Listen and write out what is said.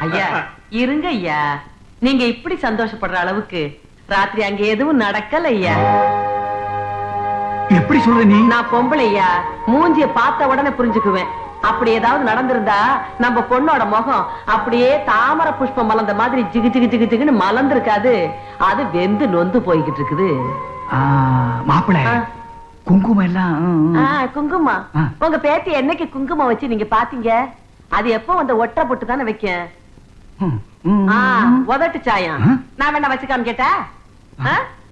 ஐயா இருங்க ஐயா, நீங்க இப்படி சந்தோஷப்படுற அளவுக்கு ராத்திரி அங்க எதுவும் நடக்கல ஐயா. எப்படி சொல்ற நீ? நான் பொம்பளையா, மூஞ்சிய பார்த்த உடனே புரிஞ்சுக்குவேன். அப்படி ஏதாவது நடந்திருந்தா நம்ம பொண்ணோட முகம் அப்படியே தாமரை புஷ்பம் மலர்ந்த மாதிரி ஜிகு ஜிகு ஜிகு ஜிகுன்னு மலர்ந்திருக்காது. அது வெந்து நொந்து போய்கிட்டு இருக்குது. மாப்பிள குங்குமம் எல்லாம். குங்குமம்? உங்க பேத்தி என்னைக்கு குங்குமம் வச்சு நீங்க பாத்தீங்க? அது எப்போ அந்த ஒற்றை போட்டு தானே வைக்க. உதட்டு சாயம் நான் வேணா வச்சுக்காம கேட்டா